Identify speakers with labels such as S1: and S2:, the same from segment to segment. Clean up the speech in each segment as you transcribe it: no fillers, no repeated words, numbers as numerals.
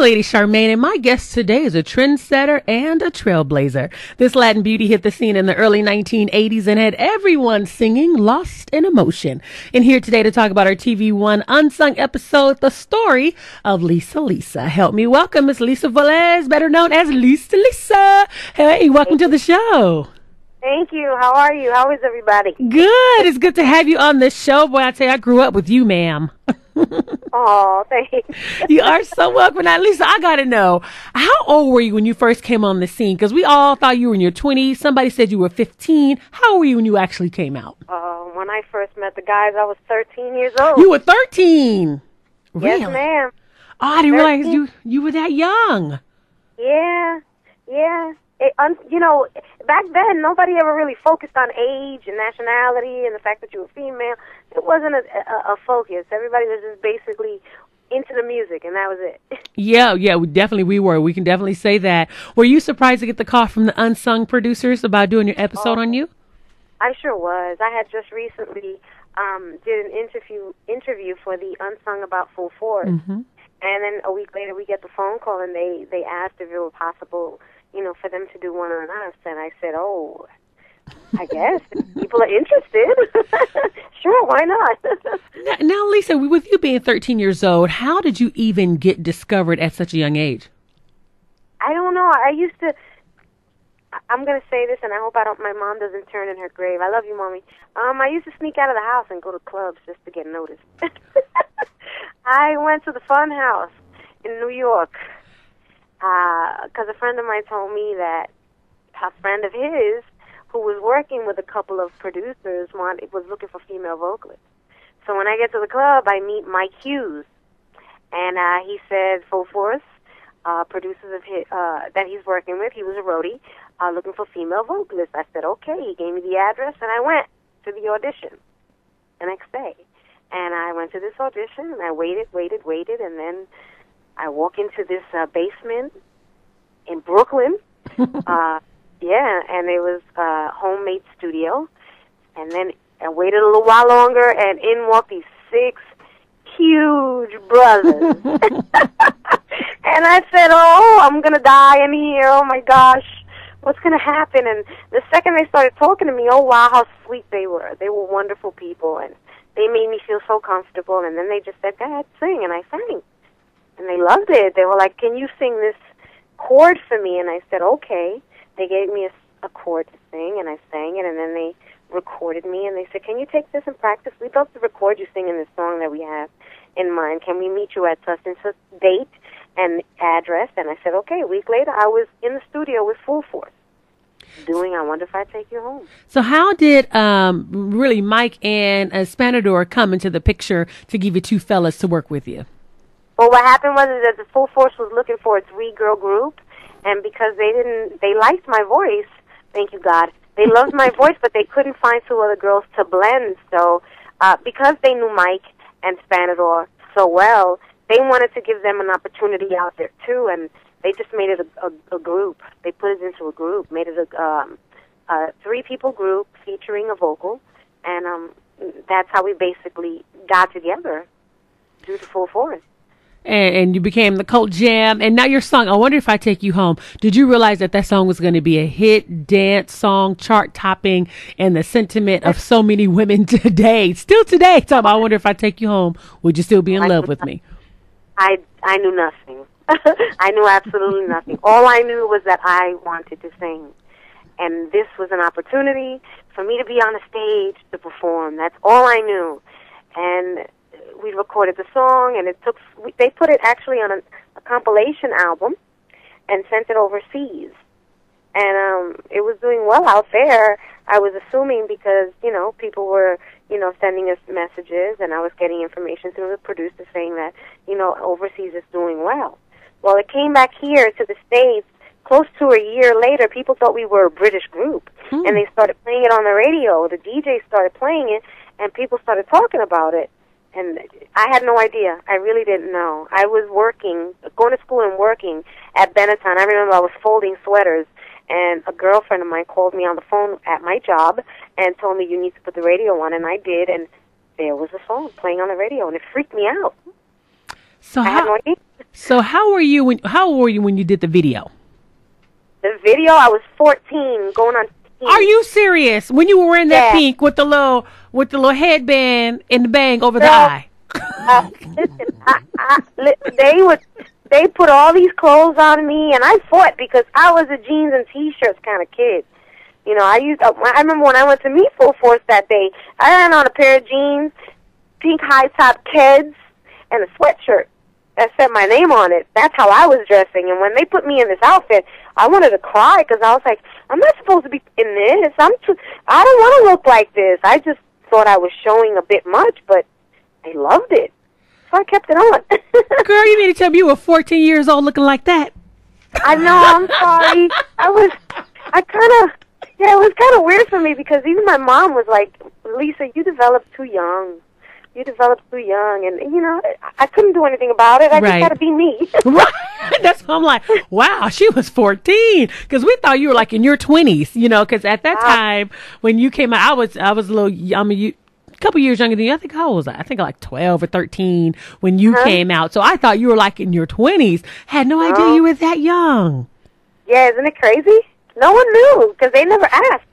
S1: Lady Charmaine, and my guest today is a trendsetter and a trailblazer. This Latin beauty hit the scene in the early 1980s and had everyone singing Lost in Emotion. And here today to talk about our TVOne Unsung episode, the story of Lisa Lisa. Help me welcome Miss Lisa Velez, better known as Lisa Lisa. Hey, welcome to the show.
S2: Thank you. How are you? How is everybody?
S1: Good. It's good to have you on the show. Boy, I tell you, I grew up with you, ma'am.
S2: Oh, thanks.
S1: You are so welcome. Now, Lisa, I got to know, how old were you when you first came on the scene? Because we all thought you were in your 20s. Somebody said you were 15. How old were you when you actually came out?
S2: When I first met the guys, I was 13 years old.
S1: You were 13? Really?
S2: Yes, ma'am.
S1: Oh, I didn't realize you were that young.
S2: Yeah. Back then, nobody ever really focused on age and nationality and the fact that you were female. It wasn't a focus. Everybody was just basically into the music, and that was it. Yeah,
S1: we were. We can definitely say that. Were you surprised to get the call from the Unsung producers about doing your episode on you?
S2: I sure was. I had just recently did an interview for the Unsung about Full Force, and then a week later we get the phone call, and they asked if it were possible, for them to do one on us, and I said, oh, I guess people are interested. Sure, why not?
S1: Now, Lisa, with you being 13 years old, how did you even get discovered at such a young age?
S2: I don't know. I'm going to say this, and I hope my mom doesn't turn in her grave. I love you, Mommy. I used to sneak out of the house and go to clubs just to get noticed. I went to the Fun House in New York because a friend of mine told me that a friend of his who was working with a couple of producers was looking for female vocalists. So when I get to the club, I meet Mike Hughes, and he said Full Force, producers of his, that he's working with, he was a roadie, looking for female vocalists. I said, okay. He gave me the address, and I went to the audition the next day. And I went to this audition, and I waited, and then I walk into this basement in Brooklyn. And it was a homemade studio. And then I waited a little while longer, and in walked these 6 huge brothers. And I said, oh, I'm going to die in here. Oh, my gosh. What's going to happen? And the second they started talking to me, oh, wow, how sweet they were. They were wonderful people, and they made me feel so comfortable. And then they just said, go ahead, sing. And I sang. And they loved it. They were like, can you sing this chord for me? And I said, okay. They gave me a chord to sing, and I sang it, and then they recorded me, and they said, can you take this and practice? We'd love to record you singing this song that we have in mind. Can we meet you at such and such date and address? And I said, okay. A week later, I was in the studio with Full Force doing I Wonder If I'd Take You Home.
S1: So how did really Mike and Spanador come into the picture to give you 2 fellas to work with you?
S2: Well, what happened was that the Full Force was looking for a 3-girl group, and because they liked my voice, thank you, God, they loved my voice, but they couldn't find 2 other girls to blend. So because they knew Mike and Spanador so well, they wanted to give them an opportunity out there, too, and they just made it a group. They put it into a group, made it a 3-people group featuring a vocal, and that's how we basically got together due to Full Force.
S1: And you became the Cult Jam, and now your song, I Wonder If I Take You Home. Did you realize that song was going to be a hit, dance song, chart-topping, and the sentiment of so many women today, still today, talking about I Wonder If I Take You Home, would you still be in love with me?
S2: I knew nothing. I knew absolutely nothing. All I knew was that I wanted to sing, and this was an opportunity for me to be on a stage to perform. That's all I knew, and we recorded the song, and they put it actually on a compilation album and sent it overseas. And it was doing well out there, I was assuming, because, people were, sending us messages, and I was getting information through the producer saying that, overseas is doing well. Well, it came back here to the States close to a year later. People thought we were a British group, and they started playing it on the radio. The DJ started playing it, and people started talking about it. And I had no idea. I really didn't know. I was going to school and working at Benetton. I remember I was folding sweaters, and a girlfriend of mine called me on the phone at my job and told me, you need to put the radio on, and I did, and there was a song playing on the radio, and it freaked me out.
S1: So
S2: I had no idea.
S1: So how old were you when you did the video?
S2: The video, I was 14, going on 15.
S1: Are you serious? When you were wearing that pink with the little headband and the bang over the eye?
S2: Listen, they put all these clothes on me, and I fought because I was a jeans and t-shirts kind of kid. You know, I remember when I went to meet Full Force that day, I had on a pair of jeans, pink high-top Keds, and a sweatshirt that said my name on it. That's how I was dressing. And when they put me in this outfit, I wanted to cry because I was like, I'm not supposed to be in this. I don't want to look like this. I just thought I was showing a bit much, but I loved it. So I kept it on.
S1: Girl, you mean to tell me you were 14 years old looking like that?
S2: I know, I'm sorry. It was kind of weird for me because even my mom was like, Lisa, you developed too young. And, you know, I couldn't do anything about it. I just had to be me.
S1: Right. That's why I'm like, wow, she was 14. Because we thought you were like in your 20s, you know, because at that time when you came out, I was a little, a couple years younger than you. I think, how old was I? I think like 12 or 13 when you came out. So I thought you were like in your 20s. Had no idea you were that young.
S2: Yeah, isn't it crazy? No one knew because they never asked.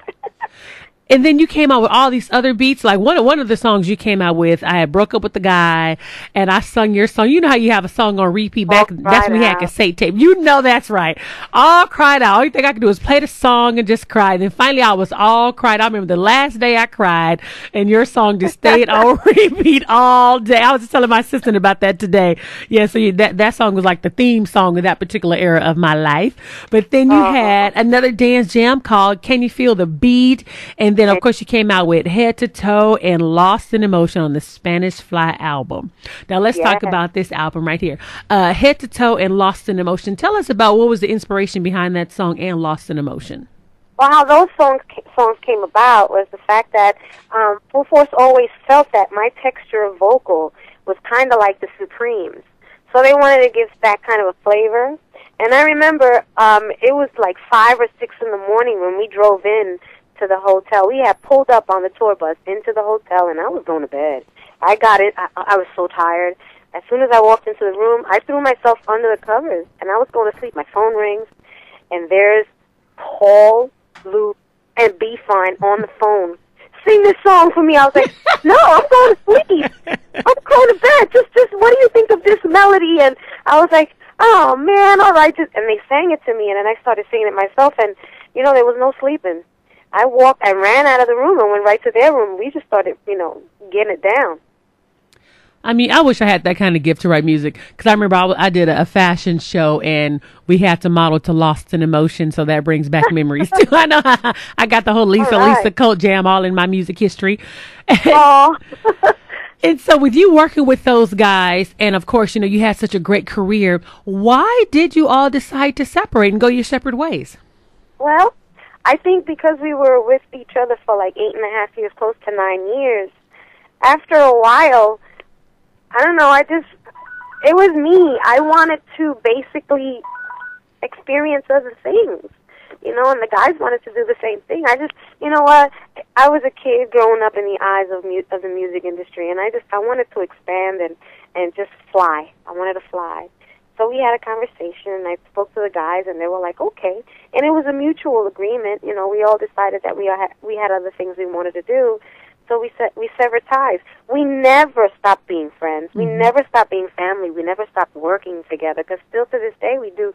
S1: And then you came out with all these other beats. Like one of the songs you came out with, I had broke up with the guy, and I sung your song. You know how you have a song on repeat back? That's when we had cassette tape. You know that's right. All cried out. All you think I could do was play the song and just cry. And then finally, I was all cried. I remember the last day I cried, and your song just stayed on repeat all day. I was just telling my assistant about that today. Yeah, so that song was like the theme song of that particular era of my life. But then you had another dance jam called "Can You Feel the Beat?" And then, of course, you came out with Head to Toe and Lost in Emotion on the Spanish Fly album. Now, let's talk about this album right here. Head to Toe and Lost in Emotion. Tell us about what was the inspiration behind that song and Lost in Emotion.
S2: Well, how those songs came about was the fact that Full Force always felt that my texture of vocal was kind of like the Supremes. So they wanted to give that kind of a flavor. And I remember it was like 5 or 6 in the morning when we drove in to the hotel. We had pulled up on the tour bus into the hotel, and I was going to bed. I got it. I was so tired. As soon as I walked into the room, I threw myself under the covers, and I was going to sleep. My phone rings, and there's Paul, Luke, and B-Fine on the phone. Sing this song for me. I was like, no, I'm going to sleep. I'm going to bed. Just what do you think of this melody? And I was like, oh, man, all right. And they sang it to me, and then I started singing it myself, and, you know, there was no sleeping. I ran out of the room and went right to their room. We just started, you know, getting it down.
S1: I mean, I wish I had that kind of gift to write music, because I remember I did a fashion show and we had to model to Lost in Emotion, so that brings back memories too. I know I got the whole Lisa Colt jam all in my music history. And so with you working with those guys, and of course, you know, you had such a great career, why did you all decide to separate and go your separate ways? Well,
S2: I think because we were with each other for like 8.5 years, close to 9 years, after a while, I don't know, it was me. I wanted to basically experience other things, you know, and the guys wanted to do the same thing. You know what, I was a kid growing up in the eyes of the music industry, and I wanted to expand and just fly. I wanted to fly. So we had a conversation, and I spoke to the guys, and they were like, okay. And it was a mutual agreement. You know, we all decided that we had other things we wanted to do. So we severed ties. We never stopped being friends. We never stopped being family. We never stopped working together, because still to this day we do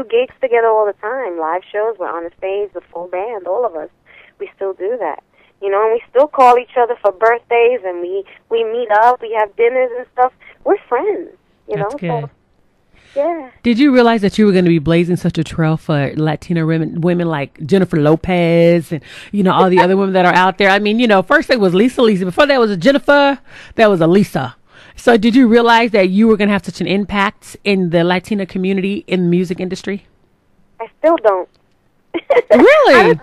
S2: gigs together all the time, live shows. We're on the stage, the full band, all of us. We still do that. You know, and we still call each other for birthdays, and we meet up, we have dinners and stuff. We're friends, you know.
S1: That's good.
S2: So, yeah.
S1: Did you realize that you were going to be blazing such a trail for Latina women like Jennifer Lopez and, you know, all the other women that are out there? I mean, you know, first it was Lisa. Before that was a Jennifer, that was a Lisa. So did you realize that you were going to have such an impact in the Latina community in the music industry?
S2: I still don't.
S1: Really?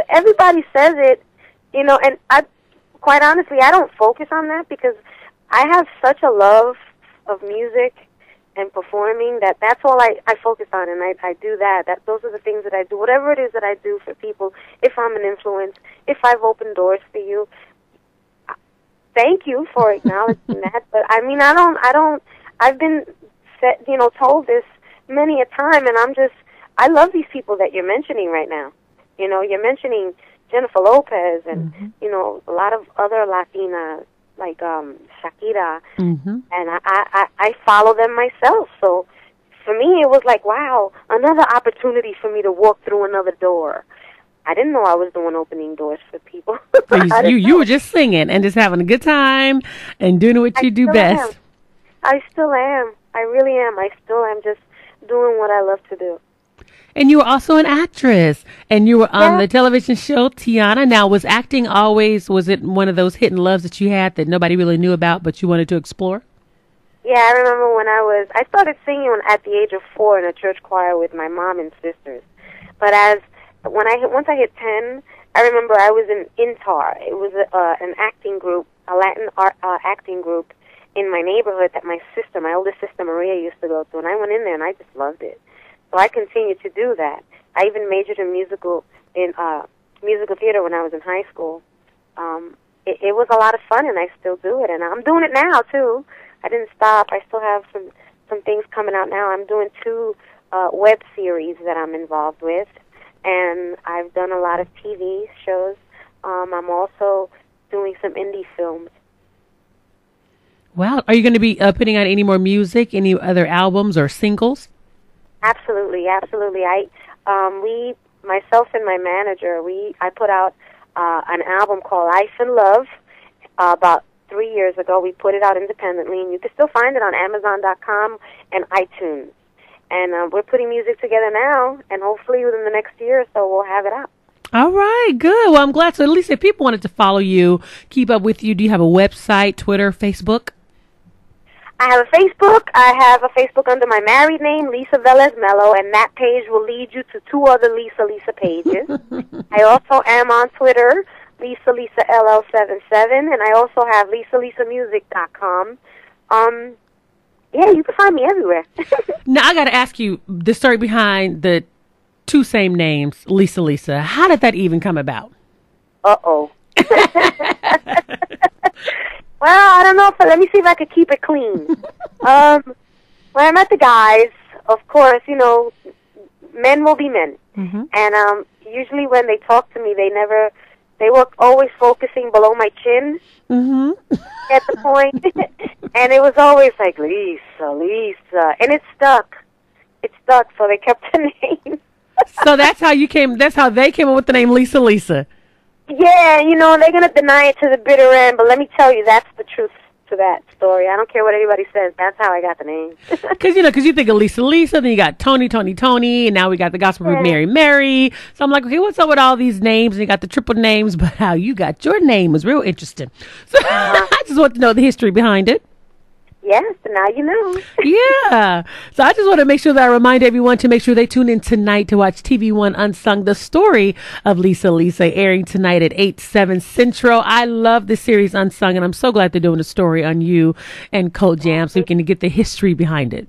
S2: Everybody says it, you know, and quite honestly, I don't focus on that, because I have such a love of music and performing that's all I focus on, and I do that. Those are the things that I do. Whatever it is that I do for people, if I'm an influence, if I've opened doors for you, thank you for acknowledging that. But I mean, I I've been told this many a time, and I love these people that you're mentioning right now. You're mentioning Jennifer Lopez and, a lot of other Latinas like Shakira, and I follow them myself. So for me, it was like, wow, another opportunity for me to walk through another door. I didn't know I was doing opening doors for people.
S1: You were just singing and just having a good time and doing what you do best.
S2: I still am. I really am. I still am just doing what I love to do.
S1: And you were also an actress, and you were on the television show Tiana. Now, was acting was it one of those hidden loves that you had that nobody really knew about, but you wanted to explore?
S2: Yeah, I remember when I started singing at the age of 4 in a church choir with my mom and sisters. But once I hit 10, I remember I was in INTAR. It was an acting group, a Latin art acting group in my neighborhood that my oldest sister Maria used to go to, and I went in there and I just loved it. So I continued to do that. I even majored in musical theater when I was in high school. It was a lot of fun, and I still do it, and I'm doing it now too. I didn't stop. I still have some things coming out now. I'm doing 2 web series that I'm involved with, and I've done a lot of TV shows. I'm also doing some indie films.
S1: Wow. Are you going to be putting out any more music, any other albums or singles?
S2: Absolutely, absolutely. Myself and my manager, I put out an album called Life and Love about 3 years ago. We put it out independently, and you can still find it on Amazon.com and iTunes. And we're putting music together now, and hopefully within the next year or so we'll have it out.
S1: All right, good. Well, I'm glad. So at least if people wanted to follow you, keep up with you, do you have a website, Twitter, Facebook?
S2: I have a Facebook. I have a Facebook under my married name, Lisa Velez Mello, and that page will lead you to 2 other Lisa pages. I also am on Twitter, Lisa LL77, and I also have LisaLisaMusic.com. Yeah, you can find me everywhere.
S1: Now, I got to ask you the story behind the 2 same names, Lisa. How did that even come about?
S2: Uh-oh. Well, I don't know. Let me see if I could keep it clean. When I met the guys, of course, men will be men. Mm-hmm. And usually when they talk to me, they were always focusing below my chin. Mm-hmm. At the point. And it was always like, Lisa. And it stuck. So they kept the name.
S1: So that's how they came up with the name Lisa.
S2: Yeah, they're going to deny it to the bitter end, but let me tell you, that's the truth to that story. I don't care what anybody says. That's how I got the name. Because
S1: you think of Lisa, then you got Tony, and now we got the gospel group Mary. So I'm like, okay, what's up with all these names? And you got the triple names, but how you got your name was real interesting. So I just want to know the history behind it.
S2: Yes, now you know.
S1: Yeah. So I just want to make sure that I remind everyone to make sure they tune in tonight to watch TVOne Unsung, the story of Lisa, airing tonight at 8/7 Central. I love this series Unsung, and I'm so glad they're doing a story on you and Cold Jam so we can get the history behind it.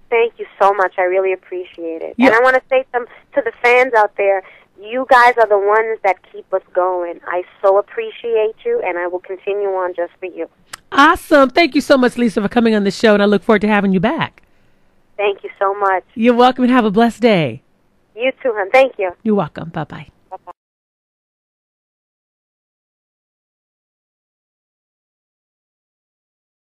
S2: Thank you so much. I really appreciate it. Yeah. And I want to say to the fans out there, you guys are the ones that keep us going. I so appreciate you, and I will continue on just for you.
S1: Awesome. Thank you so much, Lisa, for coming on the show, and I look forward to having you back.
S2: Thank you so much.
S1: You're welcome, and have a blessed day.
S2: You too, hon. Thank you.
S1: You're welcome. Bye-bye.